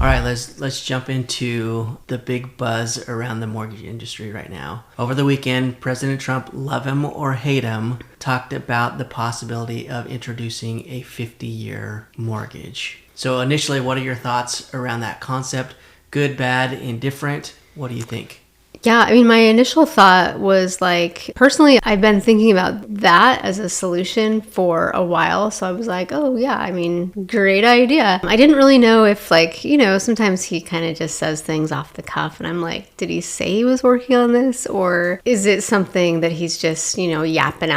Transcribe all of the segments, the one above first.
All right, let's jump into the big buzz around the mortgage industry right now. Over the weekend, President Trump, love him or hate him, talked about the possibility of introducing a 50-year mortgage. So initially, what are your thoughts around that concept? Good, bad, indifferent? What do you think? Yeah, I mean, my initial thought was like, personally, I've been thinking about that as a solution for a while. So I was like, oh, yeah, I mean, great idea. I didn't really know if, like, sometimes he kind of just says things off the cuff. And I'm like, did he say he was working on this? Or is it something that he's just, yapping?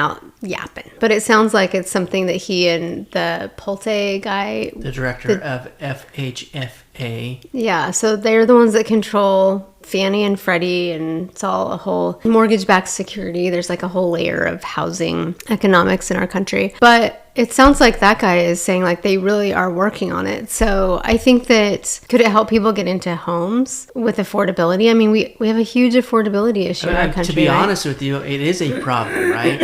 But it sounds like it's something that he and the Pulte guy, the director of FHFA. Yeah, so they're the ones that control Fannie and Freddie, and it's all a whole mortgage-backed security. There's like a whole layer of housing economics in our country. But it sounds like that guy is saying like they really are working on it. So I think that could it help people get into homes with affordability? I mean, we have a huge affordability issue in our country. To be honest with you, it is a problem, right?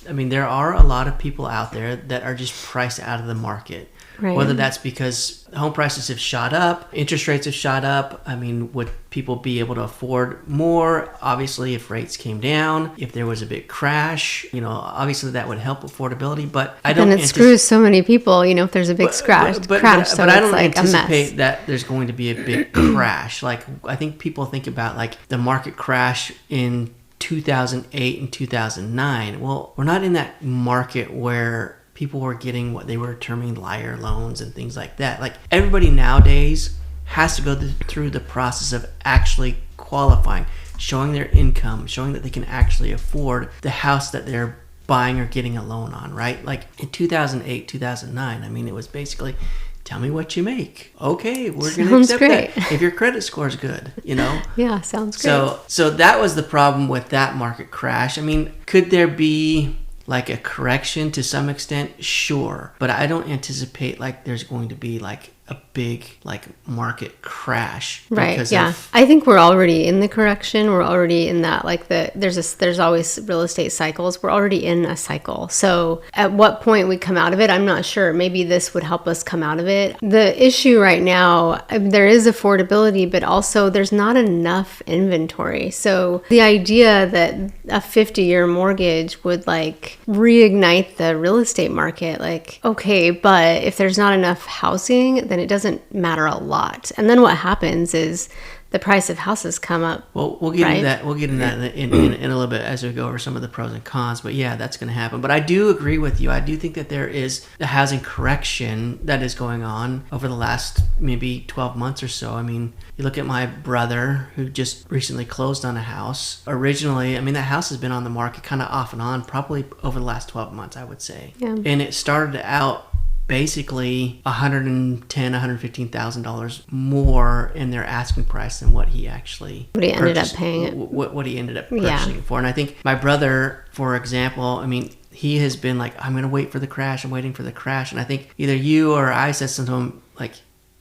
There are a lot of people out there that are just priced out of the market. Right. Whether that's because home prices have shot up, interest rates have shot up. I mean, would people be able to afford more? Obviously, if rates came down, if there was a big crash, obviously that would help affordability. But I don't. And it screws so many people, if there's a big crash. But I don't anticipate that there's going to be a big crash. Like, I think people think about like the market crash in 2008 and 2009. Well, we're not in that market where people were getting what they were terming liar loans and things like that. Like, everybody nowadays has to go through the process of actually qualifying, showing their income, showing that they can actually afford the house that they're buying or getting a loan on, right? Like in 2008, 2009, I mean, it was basically, tell me what you make. Okay, we're going to accept that if your credit score is good, Yeah, sounds great. So that was the problem with that market crash. I mean, could there be like a correction to some extent? Sure. But I don't anticipate like there's going to be like a big like market crash. Right. Yeah. I think we're already in the correction. We're already in that, like there's always real estate cycles. We're already in a cycle. So at what point we come out of it, I'm not sure. Maybe this would help us come out of it. The issue right now, there is affordability, but also there's not enough inventory. So the idea that a 50-year mortgage would like reignite the real estate market, like, okay, but if there's not enough housing, then it doesn't matter a lot. And then what happens is the price of houses come up. Well, we'll get into that. We'll get into that in a little bit as we go over some of the pros and cons. But yeah, that's going to happen. But I do agree with you. I do think that there is a housing correction that is going on over the last maybe 12 months or so. I mean, you look at my brother who just recently closed on a house. Originally, I mean, that house has been on the market kind of off and on probably over the last 12 months, I would say. Yeah. And it started out basically $115,000 more in their asking price than what he actually ended up paying it. What he ended up purchasing it for. And I think my brother, for example, I mean, he has been like, I'm going to wait for the crash. I'm waiting for the crash. And I think either you or I said something to him like,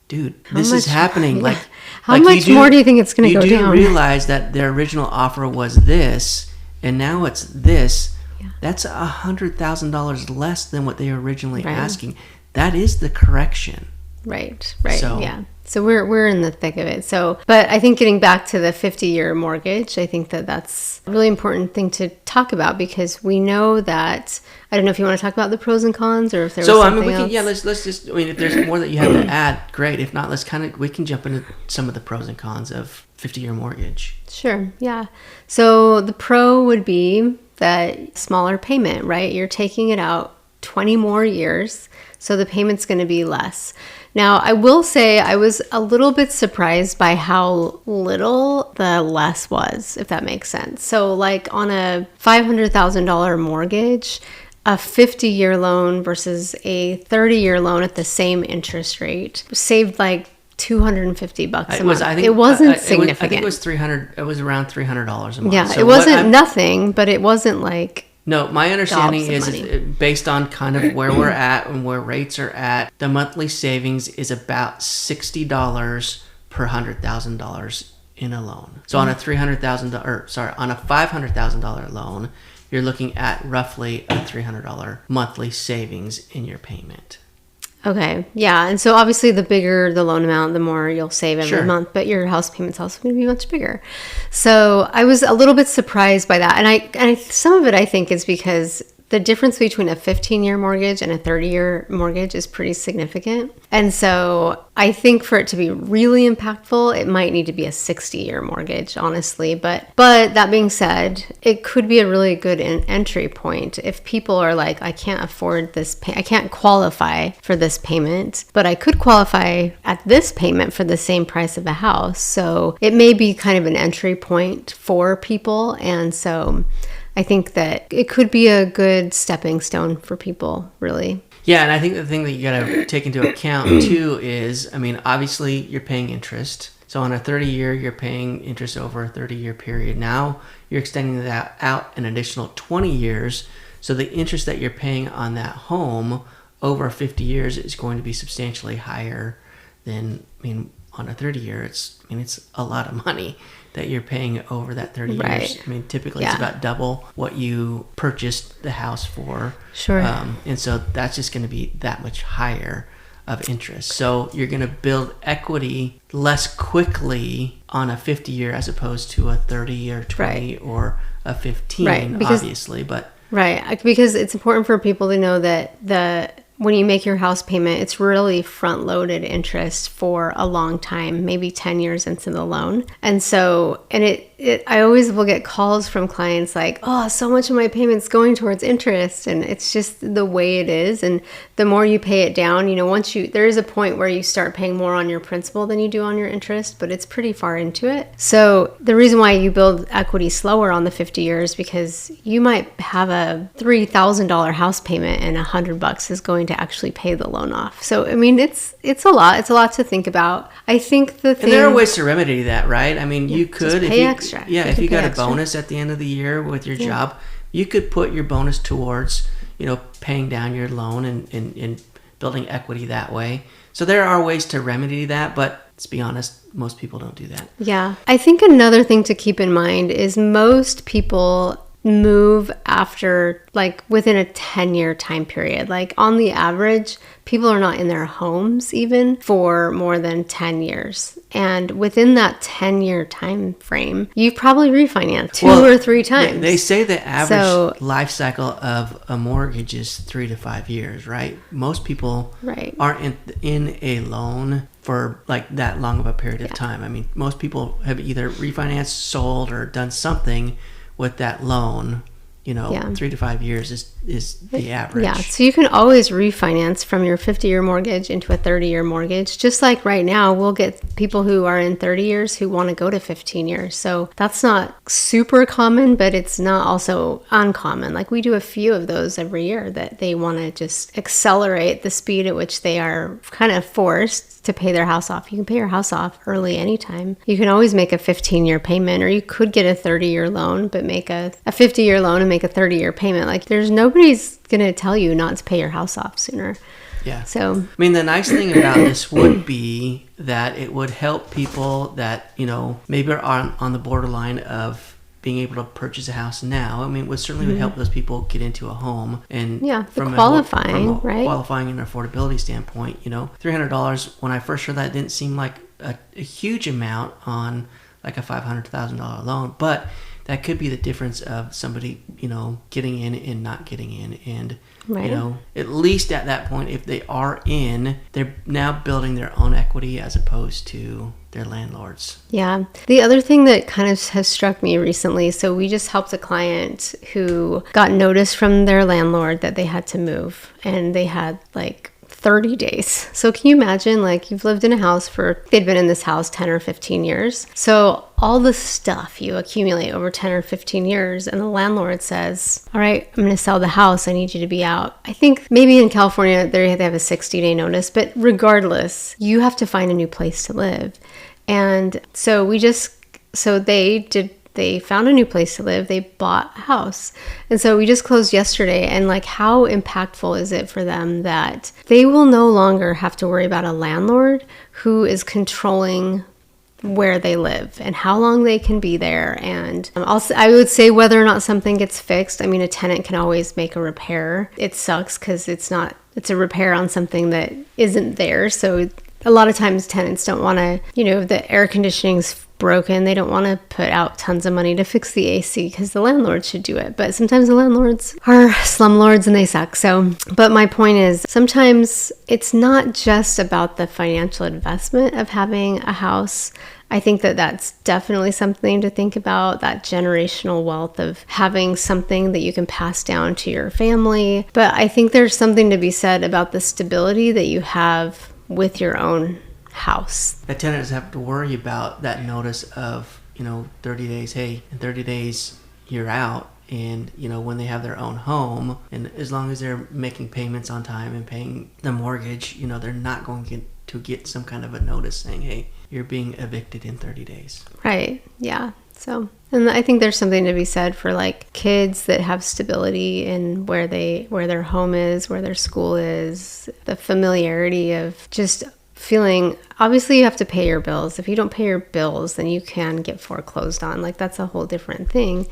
dude, this is happening. Yeah. Like, how much more do you think it's going to go down? You do realize that their original offer was this, and now it's this. Yeah. That's $100,000 less than what they were originally asking. That is the correction. Right. So we're in the thick of it. So, but I think getting back to the 50-year mortgage, I think that that's a really important thing to talk about, because we know that, I don't know if you want to talk about the pros and cons, or if there was something else. Let's just, I mean, if there's more that you have to add, great. If not, we can jump into some of the pros and cons of 50-year mortgage. Sure. Yeah. So the pro would be that smaller payment, right? You're taking it out 20 more years, so the payment's going to be less. Now, I will say I was a little bit surprised by how little the less was, if that makes sense. So like on a $500,000 mortgage, a 50-year loan versus a 30-year loan at the same interest rate saved like $250 a month. It wasn't significant. I think it was $300. It was around $300 a month. Yeah, so it wasn't nothing, but it wasn't like. No, my understanding is based on kind of where we're at and where rates are at, the monthly savings is about $60 per $100,000 in a loan. So on a $500,000 loan, you're looking at roughly a $300 monthly savings in your payment. Okay. Yeah. And so obviously the bigger the loan amount, the more you'll save every month, but your house payment's also going to be much bigger. So I was a little bit surprised by that. And some of it I think is because the difference between a 15-year mortgage and a 30-year mortgage is pretty significant. And so I think for it to be really impactful, it might need to be a 60-year mortgage, honestly. But that being said, it could be a really good entry point if people are like, I can't afford this, I can't qualify for this payment, but I could qualify at this payment for the same price of a house. So it may be kind of an entry point for people. And so I think that it could be a good stepping stone for people, really. Yeah, and I think the thing that you got to take into account, too, is, I mean, obviously you're paying interest. So on a 30-year, you're paying interest over a 30-year period. Now you're extending that out an additional 20 years. So the interest that you're paying on that home over 50 years is going to be substantially higher than, I mean, on a 30-year, it's a lot of money that you're paying over that 30 years. I mean, typically it's about double what you purchased the house for. Sure. And so that's just going to be that much higher of interest. So you're going to build equity less quickly on a 50-year as opposed to a 30 or 20 or a 15, obviously. Because it's important for people to know that when you make your house payment, it's really front-loaded interest for a long time, maybe 10 years into the loan. And so, I always will get calls from clients like, oh, so much of my payment's going towards interest. And it's just the way it is. And the more you pay it down, there is a point where you start paying more on your principal than you do on your interest, but it's pretty far into it. So the reason why you build equity slower on the 50 years, because you might have a $3,000 house payment and $100 is going to actually pay the loan off. So, I mean, it's a lot. It's a lot to think about. I think and there are ways to remedy that, right? I mean, you could pay extra. Yeah, if you got a bonus at the end of the year with your job, you could put your bonus towards, paying down your loan and building equity that way. So there are ways to remedy that, but let's be honest, most people don't do that. Yeah. I think another thing to keep in mind is most people move after within a 10-year time period. On the average, people are not in their homes even for more than 10 years. And within that 10-year time frame, you've probably refinanced two or three times. They say the average life cycle of a mortgage is 3 to 5 years, right? Most people aren't in a loan for that long of a period of time. I mean, most people have either refinanced, sold, or done something with that loan. 3 to 5 years is the average. Yeah, so you can always refinance from your 50-year mortgage into a 30-year mortgage. Just like right now, we'll get people who are in 30 years who want to go to 15 years. So that's not super common, but it's not also uncommon. We do a few of those every year that they want to just accelerate the speed at which they are kind of forced to pay their house off. You can pay your house off early anytime. You can always make a 15-year payment, or you could get a 30-year loan, but make a 50-year loan and make a 30-year payment. Nobody's going to tell you not to pay your house off sooner. Yeah. So, I mean, the nice thing about this would be that it would help people that, maybe are on the borderline of being able to purchase a house now. I mean, it certainly would help those people get into a home. And from qualifying, right? Qualifying and affordability standpoint, $300, when I first heard that, didn't seem like a huge amount on a $500,000 loan. But that could be the difference of somebody, getting in and not getting in. And, at least at that point, if they are in, they're now building their own equity as opposed to their landlords. Yeah. The other thing that kind of has struck me recently, so we just helped a client who got notice from their landlord that they had to move, and they had 30 days. So can you imagine, you've lived in a house they'd been in this house 10 or 15 years. So all the stuff you accumulate over 10 or 15 years, and the landlord says, all right, I'm going to sell the house. I need you to be out. I think maybe in California, they have a 60-day notice, but regardless, you have to find a new place to live. And so they found a new place to live. They bought a house. And so we just closed yesterday. And how impactful is it for them that they will no longer have to worry about a landlord who is controlling where they live and how long they can be there. And also, I would say whether or not something gets fixed. I mean, a tenant can always make a repair. It sucks because it's not it's a repair on something that isn't there. So a lot of times tenants don't want to, the air conditioning's broken. They don't want to put out tons of money to fix the AC because the landlord should do it. But sometimes the landlords are slumlords and they suck. So, but my point is sometimes it's not just about the financial investment of having a house. I think that that's definitely something to think about, that generational wealth of having something that you can pass down to your family. But I think there's something to be said about the stability that you have with your own house. The tenants have to worry about that notice of, 30 days, hey, in 30 days you're out. And, when they have their own home, and as long as they're making payments on time and paying the mortgage, they're not going to get some kind of a notice saying, hey, you're being evicted in 30 days. Right. Yeah. So, and I think there's something to be said for like kids that have stability in where their home is, where their school is, the familiarity of just feeling, obviously you have to pay your bills. If you don't pay your bills, then you can get foreclosed on. Like that's a whole different thing.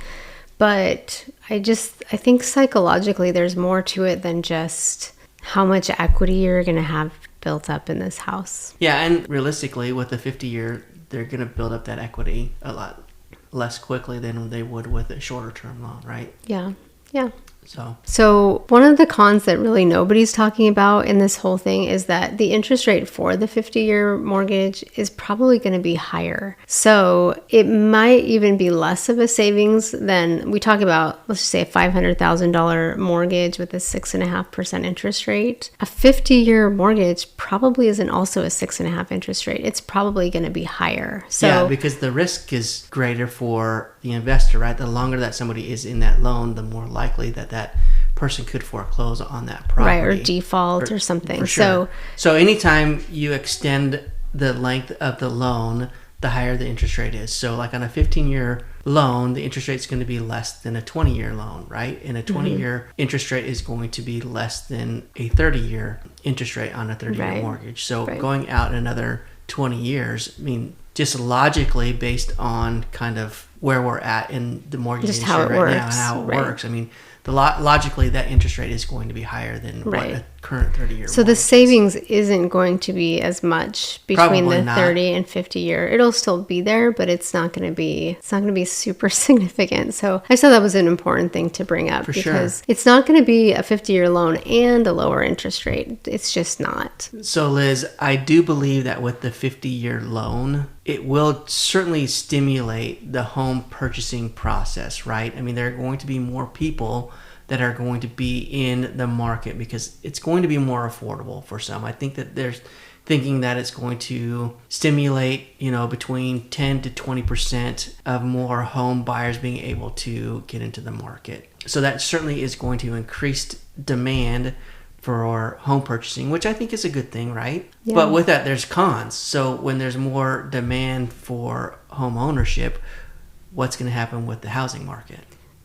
But I think psychologically there's more to it than just how much equity you're going to have built up in this house. Yeah, and realistically with the 50-year, they're going to build up that equity a lot less quickly than they would with a shorter term loan, right? Yeah. Yeah. So one of the cons that really nobody's talking about in this whole thing is that the interest rate for the 50-year mortgage is probably going to be higher. So it might even be less of a savings than we talk about, let's just say a $500,000 mortgage with a 6.5% interest rate. A 50-year mortgage probably isn't also a 6.5% interest rate. It's probably going to be higher. So yeah, because the risk is greater for the investor, right? The longer that somebody is in that loan, the more likely that person could foreclose on that property. Right, or default or something. For sure. So anytime you extend the length of the loan, the higher the interest rate is. So like on a 15-year loan, the interest rate is going to be less than a 20-year loan, right? And a 20-year interest rate is going to be less than a 30-year interest rate on a 30-year mortgage. So going out another 20 years, I mean, just logically based on kind of where we're at in the mortgage industry right now and how it works. I mean, logically that interest rate is going to be higher than what a current 30-year so the savings isn't going to be as much between the 30 and 50 year. It'll still be there, but it's not going to be super significant. So I thought that was an important thing to bring up because it's not going to be a 50-year loan and a lower interest rate. It's just not. So Liz, I do believe that with the 50-year loan, it will certainly stimulate the home purchasing process, right? I mean, there are going to be more people that are going to be in the market because it's going to be more affordable for some. I think that there's thinking that it's going to stimulate, between 10 to 20% of more home buyers being able to get into the market. So that certainly is going to increase demand for home purchasing, which I think is a good thing, right? Yeah. But with that, there's cons. So when there's more demand for home ownership, what's going to happen with the housing market?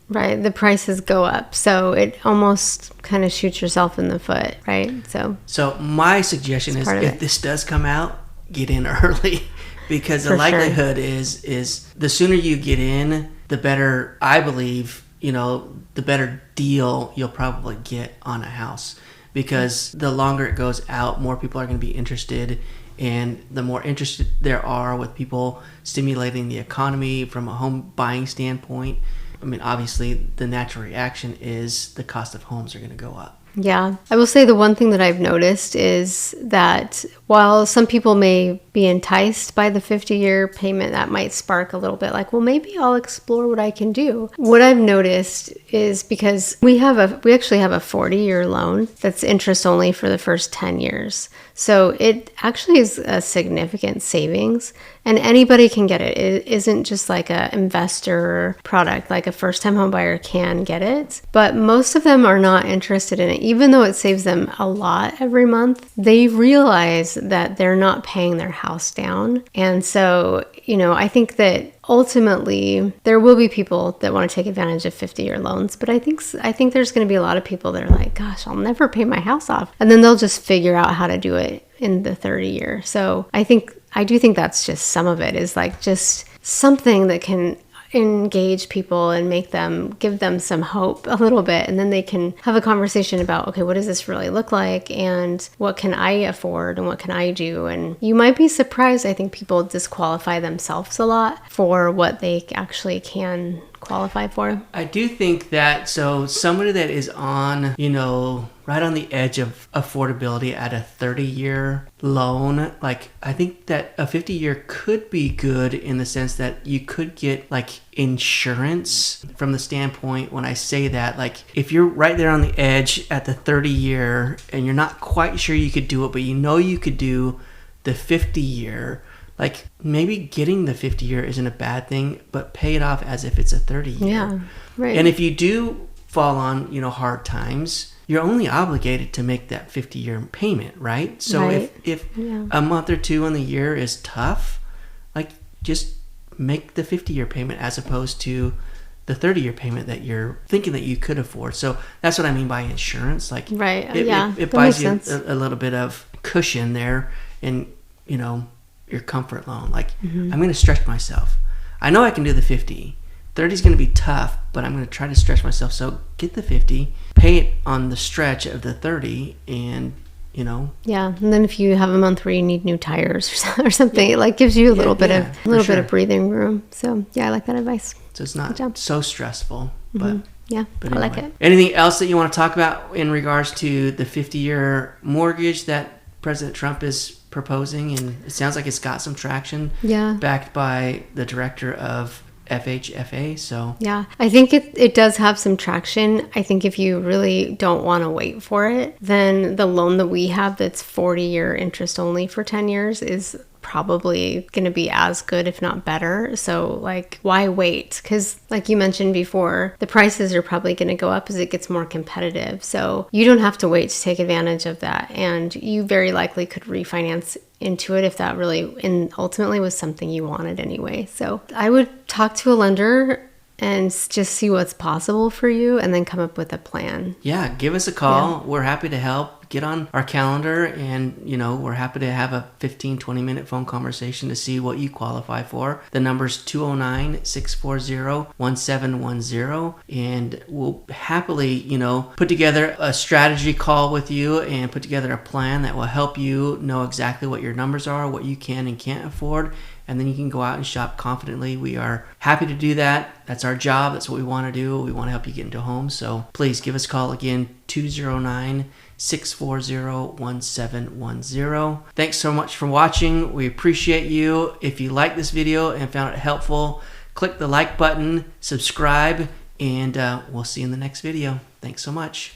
Right, the prices go up, so it almost kind of shoots yourself in the foot, right? So my suggestion is if this does come out, get in early because the likelihood is the sooner you get in, the better, I believe, the better deal you'll probably get on a house because the longer it goes out, more people are going to be interested. And the more interested there are with people stimulating the economy from a home buying standpoint, I mean, obviously, the natural reaction is the cost of homes are going to go up. Yeah. I will say the one thing that I've noticed is that while some people may be enticed by the 50-year payment, that might spark a little bit like, well, maybe I'll explore what I can do. What I've noticed is because we actually have a 40-year loan that's interest only for the first 10 years. So it actually is a significant savings and anybody can get it. It isn't just like an investor product, like a first-time home buyer can get it. But most of them are not interested in it. Even though it saves them a lot every month, they realize that they're not paying their house down. And so, I think that ultimately there will be people that want to take advantage of 50-year loans, but I think there's going to be a lot of people that are like, gosh, I'll never pay my house off. And then they'll just figure out how to do it in the 30-year. So I do think that's just some of it is like just something that can engage people and give them some hope a little bit, and then they can have a conversation about, okay, what does this really look like, and what can I afford, and what can I do? And you might be surprised. I think people disqualify themselves a lot for what they actually can qualify for. I do think that, so somebody that is on, right on the edge of affordability at a 30-year loan, like, I think that a 50-year could be good in the sense that you could get like insurance from the standpoint. When I say that, like, if you're right there on the edge at the 30-year and you're not quite sure you could do it, but you could do the 50-year, like, maybe getting the 50-year isn't a bad thing, but pay it off as if it's a 30-year. Yeah, right. And if you do fall on, hard times, you're only obligated to make that 50-year payment, right? So right. if a month or two on the year is tough, like, just make the 50-year payment as opposed to the 30-year payment that you're thinking that you could afford. So that's what I mean by insurance. Like, right. It buys you a little bit of cushion there, and, your comfort loan. Like, I'm going to stretch myself. I know I can do the 50. 30 is going to be tough, but I'm going to try to stretch myself. So get the 50, pay it on the stretch of the 30, and, Yeah, and then if you have a month where you need new tires or something, it like gives you a little bit of breathing room. So yeah, I like that advice. So it's not so stressful, but yeah, but anyway. I like it. Anything else that you want to talk about in regards to the 50-year mortgage that President Trump is proposing? And it sounds like it's got some traction. Yeah. Backed by the director of FHFA. So yeah, I think it does have some traction. I think if you really don't want to wait for it, then the loan that we have that's 40-year interest only for 10 years is probably going to be as good, if not better. So like, why wait? Because like you mentioned before, the prices are probably going to go up as it gets more competitive. So you don't have to wait to take advantage of that. And you very likely could refinance into it if that really and ultimately was something you wanted anyway. So I would talk to a lender and just see what's possible for you and then come up with a plan. Yeah, give us a call. Yeah. We're happy to help. Get on our calendar, and we're happy to have a 15-20 minute phone conversation to see what you qualify for. The number's 209-640-1710, and we'll happily put together a strategy call with you and put together a plan that will help you know exactly what your numbers are, what you can and can't afford, and then you can go out and shop confidently. We are happy to do that. That's our job. That's what we want to do. We want to help you get into homes. So please give us a call again, 209-640-1710. Thanks so much for watching. We appreciate you. If you like this video and found it helpful, click the like button, subscribe, and we'll see you in the next video. Thanks so much.